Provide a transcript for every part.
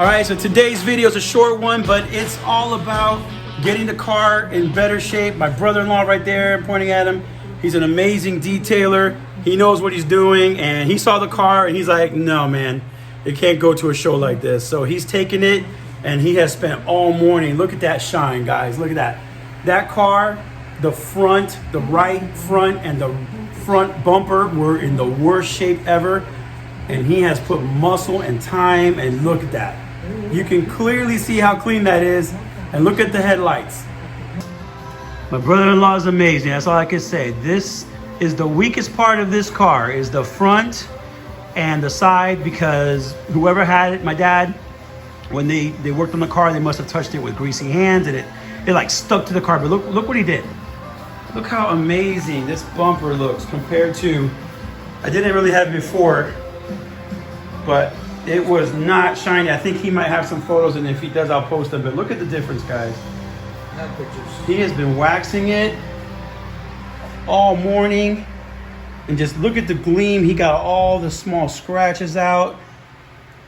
All right, so today's video is a short one, but it's all about getting the car in better shape. My brother-in-law right there, pointing at him, he's an amazing detailer. He knows what he's doing, and he saw the car and he's like, no man, it can't go to a show like this. So he's taking it and he has spent all morning. Look at that shine, guys, look at that. That car, the front, the right front and the front bumper were in the worst shape ever. And he has put muscle and time, and look at that. You can clearly see how clean that is, and look at the headlights. My brother-in-law is amazing, that's all I can say. This is the weakest part of this car, is the front and the side, because whoever had it, my dad, when they worked on the car, they must have touched it with greasy hands, and it like stuck to the car. But look what he did. Look how amazing this bumper looks compared to, I didn't really have it before, but it was not shiny. I think he might have some photos, and if he does, I'll post them. But look at the difference, guys. He has been waxing it all morning, and just look at the gleam. He got all the small scratches out.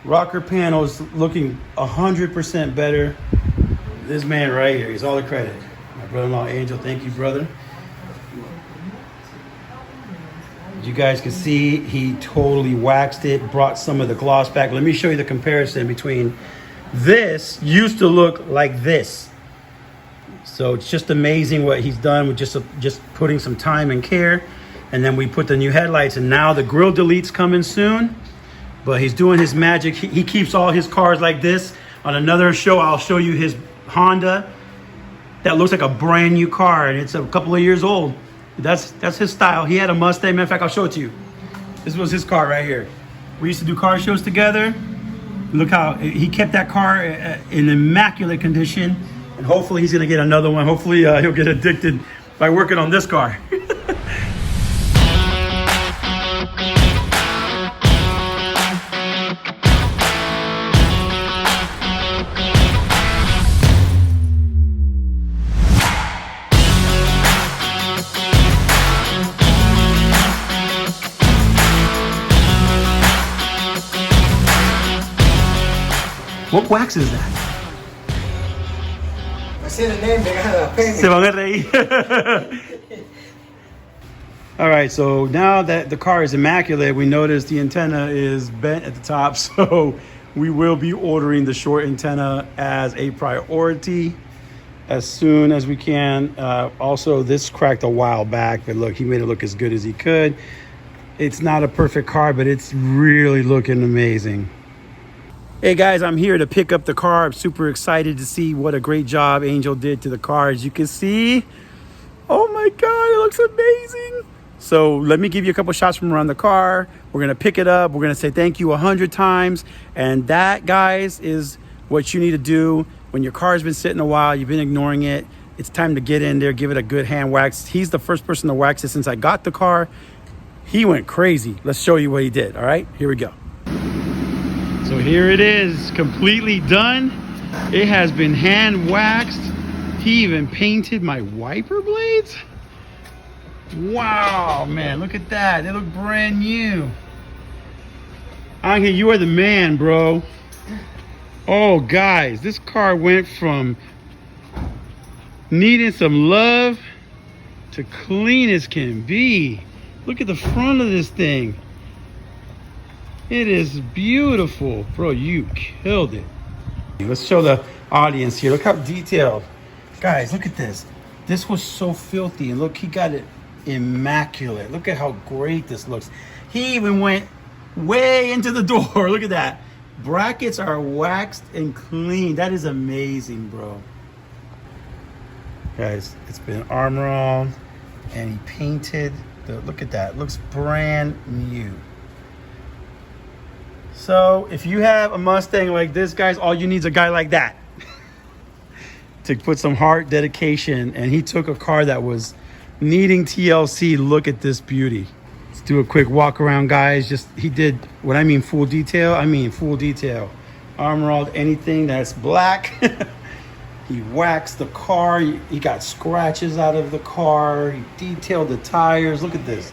Rocker panels looking 100% better. This man right here, he's all the credit. My brother-in-law Angel, thank you, brother. You guys can see he totally waxed it, brought some of the gloss back. Let me show you the comparison between this used to look like this. So it's just amazing what he's done with just putting some time and care. And then we put the new headlights, and now the grill delete's coming soon. But he's doing his magic. He keeps all his cars like this. On another show, I'll show you his Honda that looks like a brand new car, and it's a couple of years old. That's his style. He had a Mustang. Matter of fact, I'll show it to you. This was his car right here. We used to do car shows together. Look how he kept that car in immaculate condition. And hopefully he's gonna get another one. Hopefully he'll get addicted by working on this car. What wax is that? I see the name, they gotta pay me. Se van a reír. All right, so now that the car is immaculate, we notice the antenna is bent at the top, so we will be ordering the short antenna as a priority as soon as we can. Also, this cracked a while back, but look, he made it look as good as he could. It's not a perfect car, but it's really looking amazing. Hey guys, I'm here to pick up the car. I'm super excited to see what a great job Angel did to the car. As you can see, oh my God, it looks amazing. So let me give you a couple shots from around the car. We're gonna pick it up. We're gonna say thank you 100 times. And that, guys, is what you need to do when your car's been sitting a while, you've been ignoring it. It's time to get in there, give it a good hand wax. He's the first person to wax it since I got the car. He went crazy. Let's show you what he did, all right? Here we go. So here it is, completely done. It has been hand waxed. He even painted my wiper blades. Wow, man, look at that. They look brand new. Angel, you are the man, bro. Oh, guys, this car went from needing some love to clean as can be. Look at the front of this thing. It is beautiful. Bro, you killed it. Let's show the audience here. Look how detailed. Guys, look at this. This was so filthy. And look, he got it immaculate. Look at how great this looks. He even went way into the door. Look at that. Brackets are waxed and clean. That is amazing, bro. Guys, it's been armor on, and he painted. Look at that. It looks brand new. So if you have a Mustang like this, guys, all you need is a guy like that to put some heart, dedication. And he took a car that was needing TLC. Look at this beauty. Let's do a quick walk around, guys. He did, when I mean full detail, I mean full detail. Armor all, anything that's black. He waxed the car. He got scratches out of the car. He detailed the tires. Look at this.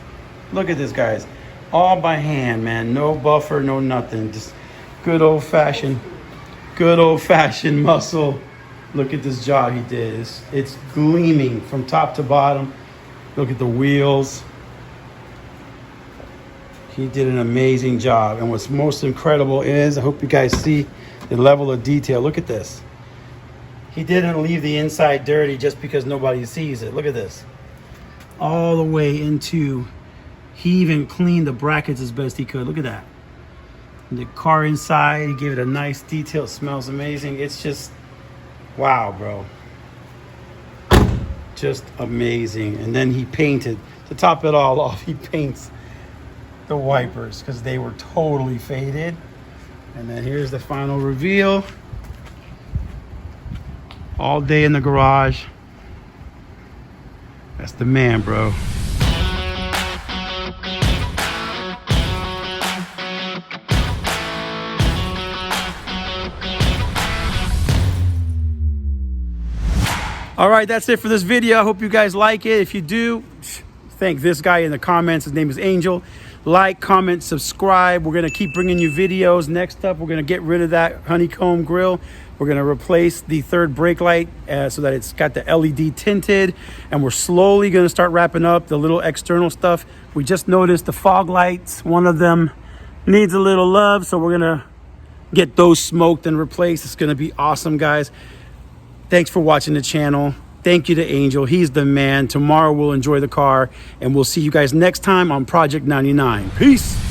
Look at this, guys. All by hand, man. No buffer, no nothing. Just good old-fashioned Good old-fashioned muscle. Look at this job he did. It's gleaming from top to bottom. Look at the wheels. He did an amazing job. And what's most incredible is, I hope you guys see the level of detail. Look at this. He didn't leave the inside dirty just because nobody sees it. Look at this. All the way into, he even cleaned the brackets as best he could. Look at that. The car inside, he gave it a nice detail. It smells amazing. It's just, wow, bro. Just amazing. And then he painted, to top it all off, he paints the wipers because they were totally faded. And then here's the final reveal. All day in the garage. That's the man, bro. All right, that's it for this video. I hope you guys like it. If you do, thank this guy in the comments. His name is Angel. Like, comment, subscribe. We're gonna keep bringing you videos. Next up, we're gonna get rid of that honeycomb grill. We're gonna replace the third brake light so that it's got the LED tinted. And we're slowly gonna start wrapping up the little external stuff. We just noticed the fog lights. One of them needs a little love, so we're gonna get those smoked and replaced. It's gonna be awesome, guys. Thanks for watching the channel. Thank you to Angel. He's the man. Tomorrow we'll enjoy the car, and we'll see you guys next time on Project 99. Peace.